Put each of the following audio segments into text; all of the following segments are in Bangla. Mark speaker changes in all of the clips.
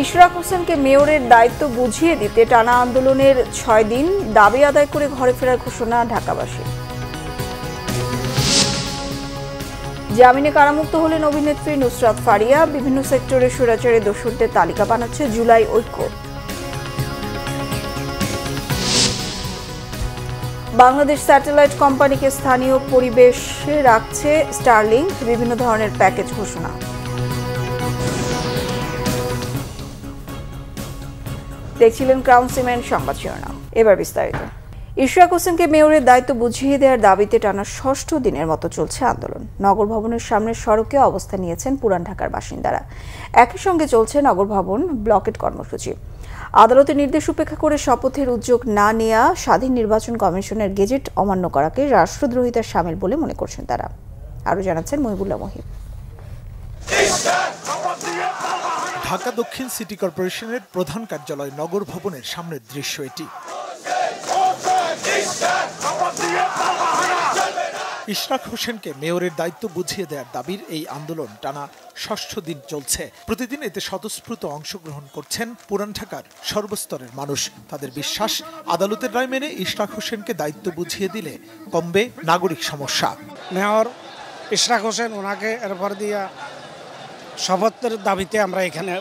Speaker 1: ইশরাক হোসেনকে মেয়রের দায়িত্ব বুঝিয়ে দিতে টানা আন্দোলনের ৬ দিন, দাবি আদায় করে ঘরে ফেরার ঘোষণা ঢাকাবাসী। জামিনে কারামুক্ত হলেন অভিনেত্রী নুসরাত ফারিয়া। বিভিন্ন সেক্টরে স্বৈরাচারী দোষরদের তালিকা বানাচ্ছে জুলাই ঐক্য। বাংলাদেশ স্যাটেলাইট কোম্পানিকে স্থানীয় পরিবেশে রাখছে স্টারলিংক, বিভিন্ন ধরনের প্যাকেজ ঘোষণা। দেখছিলেন ক্রাউন সিমেন্ট সংবাদ শিরোনাম, এবার বিস্তারিত। ইশরাক হোসেনকে মেয়রের দায়িত্ব বুঝিয়ে দেওয়ার দাবিতে টানা ৬ষ্ঠ দিনের মতো চলছে আন্দোলন। নগর ভবনের সামনের সড়কে অবস্থান নিয়েছেন পুরান ঢাকার বাসিন্দারা। একই সঙ্গে চলছে নগর ভবন ব্লকেট কর্মসূচি। আদালতের নির্দেশ উপেক্ষা করে শপথের উদ্যোগ না নেওয়া স্বাধীন নির্বাচন কমিশনের গেজেট অমান্য করাকে রাষ্ট্রদ্রোহিতার শামিল বলে মনে করছেন তারা। আরও জানাচ্ছেন মহিবুল্লাহ মহিব।
Speaker 2: ঢাকা দক্ষিণ সিটি কর্পোরেশনের প্রধান কার্যালয় নগর ভবনের সামনের দৃশ্য এটি। ইশরাক হোসেনকে মেয়রের দায়িত্ব বুঝিয়ে দেওয়ার দাবির এই আন্দোলন টানা ৬ষ্ঠ দিন চলছে। প্রতিদিন এতে স্বতঃস্ফূর্ত অংশগ্রহণ করছেন পুরান ঢাকার সর্বস্তরের মানুষ। তাদের বিশ্বাস, আদালতের রায় মেনে ইশরাক হোসেনকে দায়িত্ব বুঝিয়ে দিলে কমবে নাগরিক সমস্যা।
Speaker 3: মেয়র ইশরাক হোসেন, ওনাকে এরপর দিয়া শপথের দাবিতে আমরা এখানে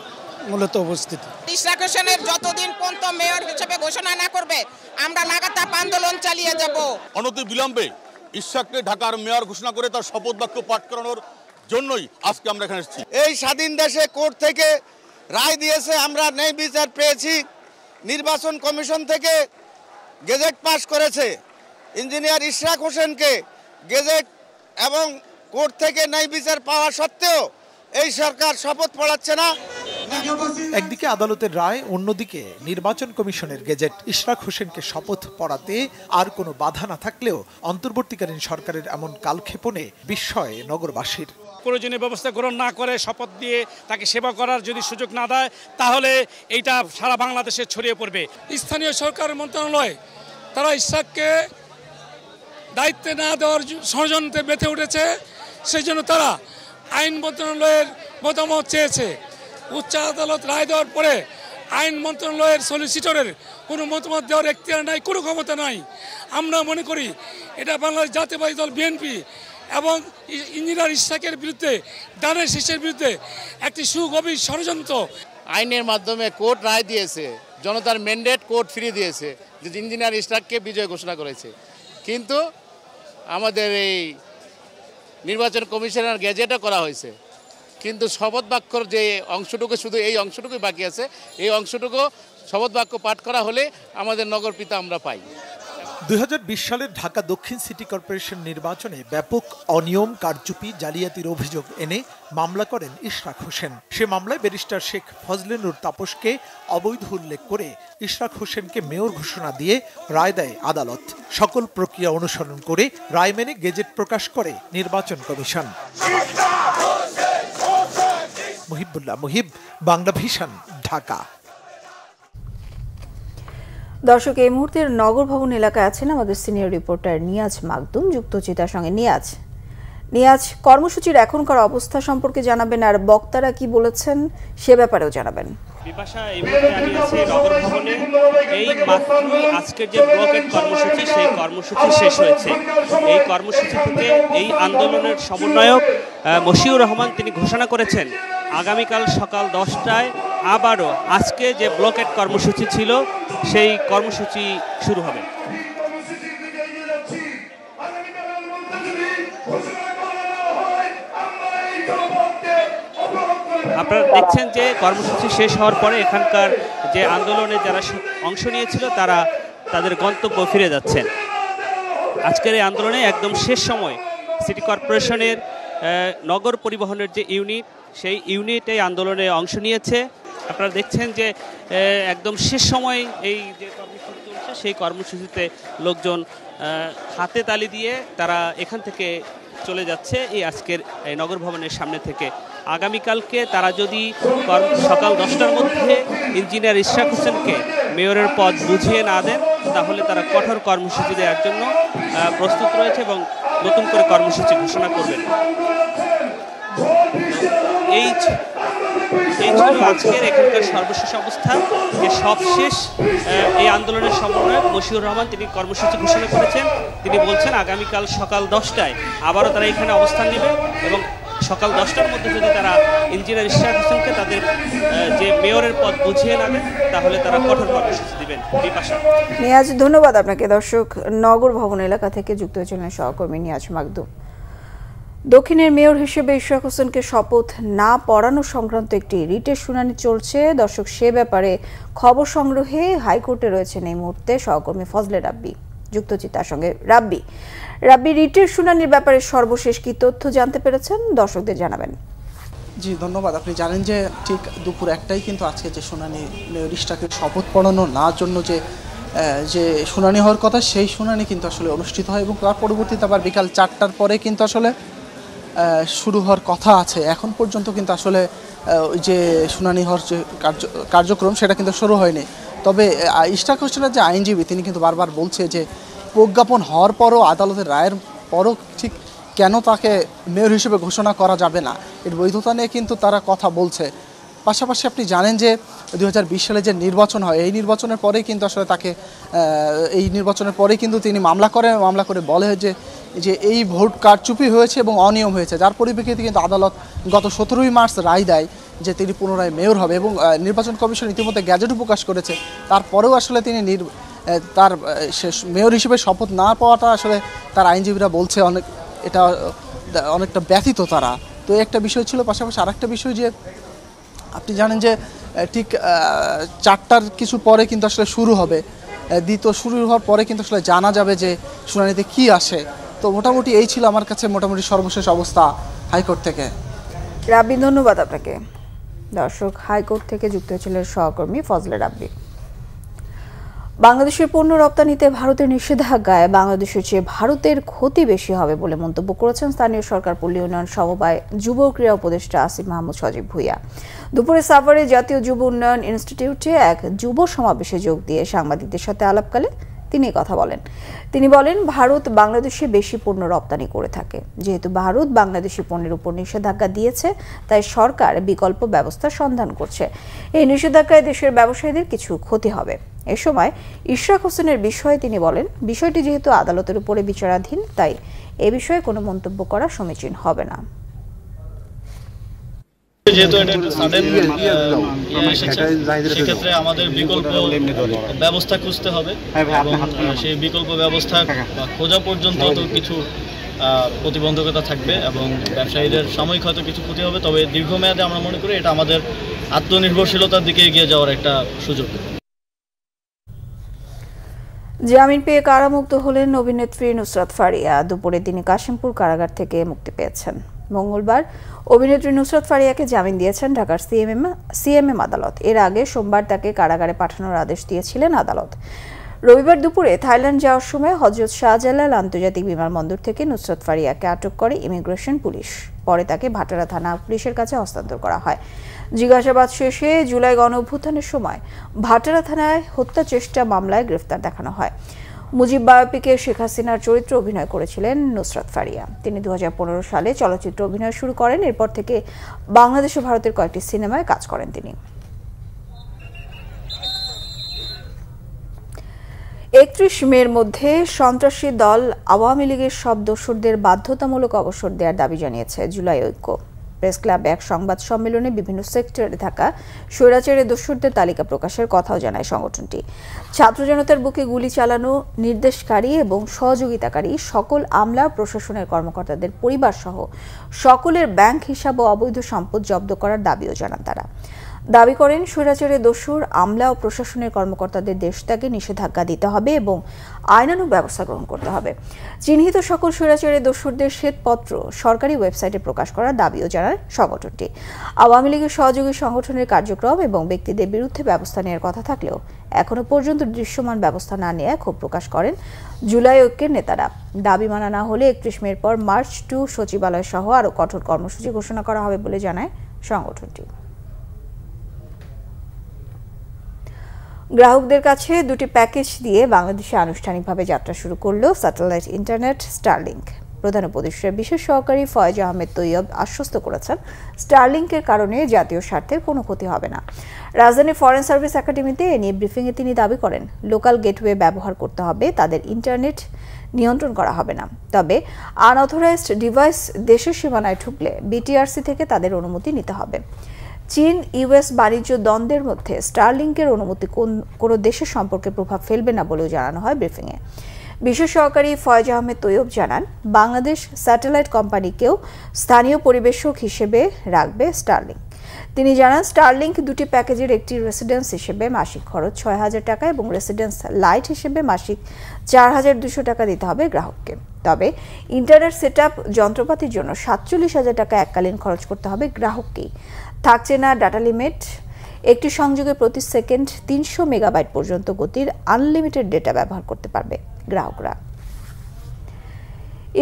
Speaker 3: মূলত উপস্থিত।
Speaker 4: ইশরাক হোসেনের যতদিন পর্যন্ত মেয়র হিসেবে ঘোষণা না করবে, আমরা লাগাতার আন্দোলন চালিয়ে যাব।
Speaker 5: অনতি বিলম্বে ইশরাককে ঢাকার মেয়র ঘোষণা করে তার শপথ বাক্য পাঠ করানোর জন্যই আজকে আমরা এখানে এসেছি।
Speaker 6: এই স্বাধীন দেশে কোর্ট থেকে রায় দিয়েছে, আমরা ন্যায় বিচার পেয়েছি। নির্বাচন কমিশন থেকে গেজেট পাস করেছে। ইঞ্জিনিয়ার ইশরাক হোসেনকে গেজেট এবং কোর্ট থেকে ন্যায় বিচার পাওয়া সত্ত্বেও এই সরকার শপথ পড়াচ্ছে না।
Speaker 2: একদিকে আদালতের রায়, অন্যদিকে নির্বাচন কমিশনের গেজেট। ইশরাক হোসেনকে শপথ পড়াতে আর কোনো বাধা না থাকলেও অন্তর্বর্তীকালীন সরকারের এমন কালক্ষেপণে বিস্ময় নগরবাসীর।
Speaker 3: প্রয়োজনীয় ব্যবস্থা গ্রহণ না করে শপথ দিয়ে তাকে সেবা করার যদি সুযোগ না দেয়, তাহলে এইটা সারা বাংলাদেশে ছড়িয়ে পড়বে।
Speaker 7: স্থানীয় সরকার মন্ত্রণালয় তারা ইশরাককে দায়িত্বে না দেওয়ার ষড়যন্ত্রে মেতে উঠেছে। সেই জন্য তারা আইন মন্ত্রণালয়ের মতামত চেয়েছে। উচ্চ আদালত রায় দেওয়ার পরে আইন মন্ত্রণালয়ের সলিসিটরের কোনো মতামত দেওয়ার এখতিয়ার নাই, কোনো ক্ষমতা নাই। আমরা মনে করি এটা বাংলাদেশ জাতীয়তাবাদী দল বিএনপি এবং ইঞ্জিনিয়ার ইশরাকের বিরুদ্ধে, দানের শীষের বিরুদ্ধে একটি সুগভীর ষড়যন্ত্র।
Speaker 6: আইনের মাধ্যমে কোর্ট রায় দিয়েছে, জনতার ম্যান্ডেট কোর্ট ফিরিয়ে দিয়েছে, যে ইঞ্জিনিয়ার ইশরাককে বিজয় ঘোষণা করেছে। কিন্তু আমাদের এই নির্বাচন কমিশনের গেজেটও করা হয়েছে, কিন্তু শপথ বাক্যর যে অংশটুকু, শুধু এই অংশটুকুই বাকি আছে। এই অংশটুকু শপথ বাক্য পাঠ করা হলে আমাদের নগরপিতা আমরা পাই।
Speaker 2: ২০২০ সালের ঢাকা দক্ষিণ সিটি কর্পোরেশন নির্বাচনে ব্যাপক অনিয়ম, কারচুপি, জালিয়াতির অভিযোগ এনে মামলা করেন ইশরাক হোসেন। সে মামলায় ব্যারিস্টার শেখ ফজলে নূর তাপসকে অবৈধ উল্লেখ করে ইশরাক হোসেনকে মেয়র ঘোষণা দিয়ে রায় দেয় আদালত। সকল প্রক্রিয়া অনুসরণ করে রায় মেনে গেজেট প্রকাশ করে নির্বাচন কমিশন। মহিবুল্লাহ মহিব, বাংলা ভিশন, ঢাকা।
Speaker 1: দর্শক, এই মুহূর্তে নগর ভবন এলাকায় আছেন আমাদের সিনিয়র রিপোর্টার নিয়াজ মাকদুম, যুক্ত চিতার সঙ্গে। নিয়াজ, কর্মসূচির এখনকার অবস্থা সম্পর্কে জানাবেন, আর বক্তারা কি বলেছেন সে ব্যাপারেও জানাবেন।
Speaker 8: বিপাশা, এই মুহূর্তে আমি আছি নগর ভবনে। এই মাত্রই আজকের যে ব্লকেট কর্মসূচি, সেই কর্মসূচি শেষ হয়েছে। এই কর্মসূচি থেকে এই আন্দোলনের সমন্বয়ক মশিউর রহমান তিনি ঘোষণা করেছেন আগামীকাল সকাল 10টায় আবারও আজকে যে ব্লকেট কর্মসূচি ছিল সেই কর্মসূচি শুরু হবে। আপনারা দেখছেন যে কর্মসূচি শেষ হওয়ার পরে এখানকার যে আন্দোলনে যারা অংশ নিয়েছিল তারা তাদের গন্তব্য ফিরে যাচ্ছেন। আজকের এই আন্দোলনে একদম শেষ সময় সিটি কর্পোরেশনের নগর পরিবহনের যে ইউনিট, সেই ইউনিট এই আন্দোলনে অংশ নিয়েছে। আপনারা দেখছেন যে একদম শেষ সময় এই যে কর্মসূচি চলছে, সেই কর্মসূচিতে লোকজন হাতে তালি দিয়ে তারা এখান থেকে চলে যাচ্ছে এই আজকের এই নগর ভবনের সামনে থেকে। আগামীকালকে তারা যদি সকাল 10টার মধ্যে ইঞ্জিনিয়ার ইশরাক হোসেনকে মেয়রের পদ বুঝিয়ে না দেন, তাহলে তারা কঠোর কর্মসূচি দেওয়ার জন্য প্রস্তুত রয়েছে এবং নতুন করে কর্মসূচি ঘোষণা করবেন। এই ছিল আজকের এখানকার সর্বশেষ অবস্থা। যে সবশেষ এই আন্দোলনের সমন্বয়ক মশিউর রহমান তিনি কর্মসূচি ঘোষণা করেছেন। তিনি বলছেন আগামীকাল সকাল 10টায় আবারও তারা এখানে অবস্থান নেবে এবং সকাল 10টার মধ্যে যদি তারা ইঞ্জিনিয়ার ইশরাক হোসেনকে তাদের যে মেয়রের পদ বুঝিয়ে না দেন তাহলে তারা কঠোর কর্মসূচি দিবেন। বিপাশা।
Speaker 1: নিয়াজ, ধন্যবাদ আপনাকে। দর্শক, নগর ভবন এলাকা থেকে যুক্ত হয়েছিলেন সহকর্মী নিয়াজ মাকদুম। দক্ষিণের মেয়র হিসেবে ইশরাক হোসেনকে শপথ না পড়ানো সংক্রান্ত একটি রিটের শুনানি চলছে। দর্শক, সে ব্যাপারে খবর সংগ্রহে হাইকোর্টে রয়েছেন এই মুহূর্তে সহকর্মী ফজলে রাব্বি, যুক্ত তার সঙ্গে। রাব্বি, রিটের শুনানির ব্যাপারে সর্বশেষ কি তথ্য জানতে পেরেছেন, দর্শকদের জানাবেন।
Speaker 9: জি ধন্যবাদ। আপনি জানেন যে ঠিক দুপুর 1টায় কিন্তু আজকে যে শুনানি মেয়র ইশরাককে শপথ পড়ানো না জন্য যে শুনানি হওয়ার কথা, সেই শুনানি কিন্তু আসলে অনুষ্ঠিত হয় এবং তার পরবর্তীতে আবার বিকাল 4টার পরে কিন্তু আসলে শুরু হওয়ার কথা আছে। এখন পর্যন্ত কিন্তু আসলে যে শুনানি হওয়ার যে কার্যক্রম সেটা কিন্তু শুরু হয়নি। তবে ইশরাক হোসেনের যে আইনজীবী তিনি কিন্তু বারবার বলছে যে প্রজ্ঞাপন হওয়ার পরও আদালতের রায়ের পরও ঠিক কেন তাকে মেয়র হিসেবে ঘোষণা করা যাবে না, এর বৈধতা নিয়ে কিন্তু তারা কথা বলছে। পাশাপাশি আপনি জানেন যে 2020 সালে যে নির্বাচন হয়, এই নির্বাচনের পরেই কিন্তু আসলে তাকে তিনি মামলা করে বলে যে এই ভোট কারচুপি হয়েছে এবং অনিয়ম হয়েছে, যার পরিপ্রেক্ষিতে কিন্তু আদালত গত 17ই মার্চ রায় দেয় যে তিনি পুনরায় মেয়র হবে এবং নির্বাচন কমিশন ইতিমধ্যে গ্যাজেটও প্রকাশ করেছে। তারপরেও আসলে তিনি তার মেয়র হিসেবে শপথ না পাওয়াটা আসলে তার আইনজীবীরা বলছে এটা অনেকটা ব্যথিত তারা। তো একটা বিষয় ছিল। পাশাপাশি আরেকটা বিষয় যে আপনি জানেন যে ঠিক 4টার কিছু পরে কিন্তু আসলে শুরু হবে, শুরু হওয়ার পরে কিন্তু আসলে জানা যাবে যে শুনানিতে কি আসে। তো মোটামুটি এই ছিল আমার কাছে মোটামুটি সর্বশেষ অবস্থা হাইকোর্ট থেকে।
Speaker 1: রাব্বি, ধন্যবাদ আপনাকে। দর্শক, হাইকোর্ট থেকে যুক্ত হয়েছিলেন সহকর্মী ফজলে রাব্বি। বাংলাদেশের পণ্য রপ্তানিতে ভারতের নিষেধাজ্ঞায় বাংলাদেশের চেয়ে ভারতের ক্ষতি বেশি হবে বলে মন্তব্য করেছেন স্থানীয় সরকার পল্লী উন্নয়ন সমবায় যুব ক্রীড়া উপদেষ্টা আসিফ মাহমুদ সজীব ভুঁইয়া। দুপুরে সাভারে জাতীয় যুব উন্নয়ন ইনস্টিটিউটে এক যুব সমাবেশে যোগ দিয়ে সাংবাদিকদের সাথে আলাপকালে তিনি কথা বলেন। তিনি বলেন, ভারত বাংলাদেশে বেশি পণ্য রপ্তানি করে থাকে। যেহেতু ভারত বাংলাদেশি পণ্যের উপর নিষেধাজ্ঞা দিয়েছে, তাই সরকার বিকল্প ব্যবস্থার সন্ধান করছে। এই নিষেধাজ্ঞায় দেশের ব্যবসায়ীদের কিছু ক্ষতি হবে। এ সময় ইশরাক হোসেনের বিষয়ে তিনি বলেন, বিষয়টি যেহেতু আদালতের উপরে বিচারাধীন, তাই এ বিষয়ে কোনো মন্তব্য করা সমীচীন হবে না।
Speaker 10: যেহেতু এটা একটা সাডেন এসেছে, সেক্ষেত্রে আমাদের বিকল্প ব্যবস্থা খুঁজতে হবে এবং সেই বিকল্প ব্যবস্থা খোঁজা পর্যন্ত তো কিছু প্রতিবন্ধকতা থাকবে এবং ব্যবসায়ীদের সাময়িক হয়তো কিছু ক্ষতি হবে। তবে দীর্ঘমেয়াদে আমরা মনে করি এটা আমাদের আত্মনির্ভরশীলতার দিকে এগিয়ে যাওয়ার একটা সুযোগ।
Speaker 1: জামিন পেয়ে কারামুক্ত হলেন অভিনেত্রী নুসরাত ফারিয়া। দুপুরে তিনি কাশিমপুর কারাগার থেকে মুক্তি পেয়েছেন। মঙ্গলবার অভিনেত্রী নুসরাত ফারিয়াকে জামিন দিয়েছেন ঢাকার সিএমএম আদালত। এর আগে সোমবার তাকে কারাগারে পাঠানোর আদেশ দিয়েছিলেন আদালত। রবিবার দুপুরে থাইল্যান্ড যাওয়ার সময় হযরত শাহজালাল আন্তর্জাতিক বিমানবন্দর থেকে নুসরাত ফারিয়াকে আটক করে ইমিগ্রেশন পুলিশ। পরে তাকে ভাটারা থানা পুলিশের কাছে হস্তান্তর করা হয়। জিজ্ঞাসাবাদ শেষে জুলাই গণঅভ্যুত্থানের সময় ভাটারা থানায় হত্যা চেষ্টা মামলায় গ্রেফতার দেখানো হয়। মুজিব বায়োপিকে শেখ হাসিনার চরিত্রে অভিনয় করেছিলেন নুসরাত ফারিয়া। তিনি 2015 সালে চলচ্চিত্র অভিনয় শুরু করেন। এরপর থেকে বাংলাদেশ ও ভারতের কয়েকটি সিনেমায় কাজ করেন তিনি। 31 মের মধ্যে সন্ত্রাসী দল আওয়ামী লীগের সব দোসরদের বাধ্যতামূলক অবসর দেওয়ার দাবি জানিয়েছে জুলাই ঐক্য। প্রেস ক্লাবে এক সংবাদ সম্মেলনে বিভিন্ন সেক্টরে থাকা স্বৈরাচারের দোসরদের তালিকা প্রকাশের কথাও জানায় সংগঠনটি। ছাত্র জনতার বুকে গুলি চালানো, নির্দেশকারী এবং সহযোগিতাকারী সকল আমলা প্রশাসনের কর্মকর্তাদের পরিবার সহ সকলের ব্যাংক হিসাব ও অবৈধ সম্পদ জব্দ করার দাবিও জানান তারা। দাবি করেন, স্বৈরাচারের দোসর আমলা ও প্রশাসনের কর্মকর্তাদের দেশ ত্যাগে নিষেধাজ্ঞা দিতে হবে এবং আইনানুগ ব্যবস্থা গ্রহণ করতে হবে। চিহ্নিত সকল স্বৈরাচারের দোসরদের শ্বেতপত্র সরকারি ওয়েবসাইটে প্রকাশ করার দাবিও জানায় সংগঠনটি। আওয়ামী লীগের সহযোগী সংগঠনের কার্যক্রম এবং ব্যক্তিদের বিরুদ্ধে ব্যবস্থা নেওয়ার কথা থাকলেও এখনো পর্যন্ত দৃশ্যমান ব্যবস্থা না নিয়ে ক্ষোভ প্রকাশ করেন জুলাই ঐক্যের নেতারা। দাবি মানা না হলে 31 মের পর মার্চ টু সচিবালয় সহ আরও কঠোর কর্মসূচি ঘোষণা করা হবে বলে জানায় সংগঠনটি। গ্রাহকদের কাছে দুটি প্যাকেজ দিয়ে বাংলাদেশে আনুষ্ঠানিকভাবে যাত্রা শুরু করল স্যাটেলাইট ইন্টারনেট স্টারলিংক। প্রধান উপদেষ্টার বিশেষ সহকারী ফয়েজ আহমেদ তৈয়ব আশ্বস্ত করেছেন, স্টারলিংকের কারণে জাতীয় স্বার্থের কোনো ক্ষতি হবে না। রাজধানীর ফরেন সার্ভিস একাডেমিতে এ নিয়ে ব্রিফিংয়ে তিনি দাবি করেন, লোকাল গেটওয়ে ব্যবহার করতে হবে, তাদের ইন্টারনেট নিয়ন্ত্রণ করা হবে না। তবে আনঅথরাইজড ডিভাইস দেশের সীমানায় ঢুকলে বিটিআরসি থেকে তাদের অনুমতি নিতে হবে। চীন ইউএস বাণিজ্য দ্বন্দ্বের মধ্যে স্টারলিংকের অনুমতি কোনো দেশের সম্পর্কে প্রভাব ফেলবে না বলেও জানানো হয় ব্রিফিংয়ে। বিশেষ সহকারী ফয়েজ আহমেদ তৈয়ব জানান, বাংলাদেশ স্যাটেলাইট কোম্পানিকেও স্থানীয় পরিবেশক হিসেবে রাখবে স্টারলিংক। তিনি জানান, স্টারলিংক দুটি প্যাকেজের একটি রেসিডেন্স হিসেবে মাসিক খরচ ৬,০০০ টাকা এবং রেসিডেন্স লাইট হিসেবে মাসিক ৪,২০০ টাকা দিতে হবে গ্রাহককে। তবে ইন্টারনেট সেটআপ যন্ত্রপাতির জন্য ৪৭,০০০ টাকা এককালীন খরচ করতে হবে গ্রাহককেই। থাকছে না ডাটা লিমিট, একটি সংযোগে প্রতি সেকেন্ড ৩০০ মেগাবাইট পর্যন্ত গতির আনলিমিটেড ডেটা ব্যবহার করতে পারবে গ্রাহকরা।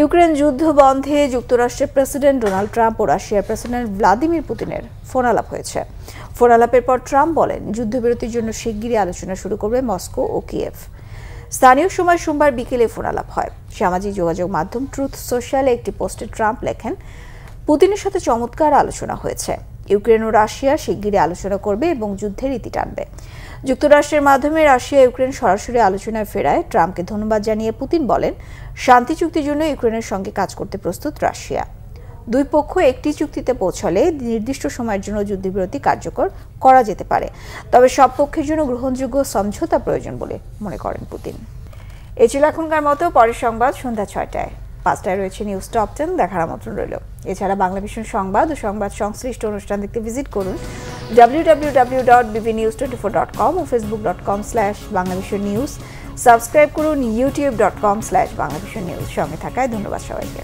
Speaker 1: ইউক্রেন যুদ্ধ বন্ধে যুক্তরাষ্ট্রের প্রেসিডেন্ট ডোনাল্ড ট্রাম্প ও রাশিয়ার প্রেসিডেন্ট ভ্লাদিমির পুতিনের ফোনালাপ হয়েছে। ফোনালাপের পর ট্রাম্প বলেন, যুদ্ধবিরতির জন্য শিগগিরই আলোচনা শুরু করবে মস্কো ও কিয়েভ। স্থানীয় সময় সোমবার বিকেলে ফোনালাপ হয়। সামাজিক যোগাযোগ মাধ্যম ট্রুথ সোশ্যালে একটি পোস্টে ট্রাম্প লেখেন, পুতিনের সাথে চমৎকার আলোচনা হয়েছে। ইউক্রেন ও রাশিয়া শিগগিরই আলোচনা করবে এবং যুদ্ধের ইতি টানবে। যুক্তরাষ্ট্রের মাধ্যমে রাশিয়া ইউক্রেন সরাসরি আলোচনায় ফেরায় ট্রাম্পকে ধন্যবাদ জানিয়ে পুতিন বলেন, শান্তি চুক্তির জন্য ইউক্রেনের সঙ্গে কাজ করতে প্রস্তুত রাশিয়া। দুই পক্ষ একটি চুক্তিতে পৌঁছালে নির্দিষ্ট সময়ের জন্য যুদ্ধবিরতি কার্যকর করা যেতে পারে, তবে সব পক্ষের জন্য গ্রহণযোগ্য সমঝোতা প্রয়োজন বলে মনে করেন পুতিন। এই ছিল এখনকার মতো। পরের সংবাদ সন্ধ্যা ৬টায়। ৫টায় রয়েছে নিউজ টপ 10, দেখার আমন্ত্রণ রইল। এছাড়া বাংলাভিশন সংবাদ ও সংবাদ সংশ্লিষ্ট অনুষ্ঠান দেখতে ভিজিট করুন www.bbnews24.com ও facebook.com/banglavishnnews। সাবস্ক্রাইব করুন youtube.com/banglavishnnews। সঙ্গে থাকায় ধন্যবাদ সবাইকে।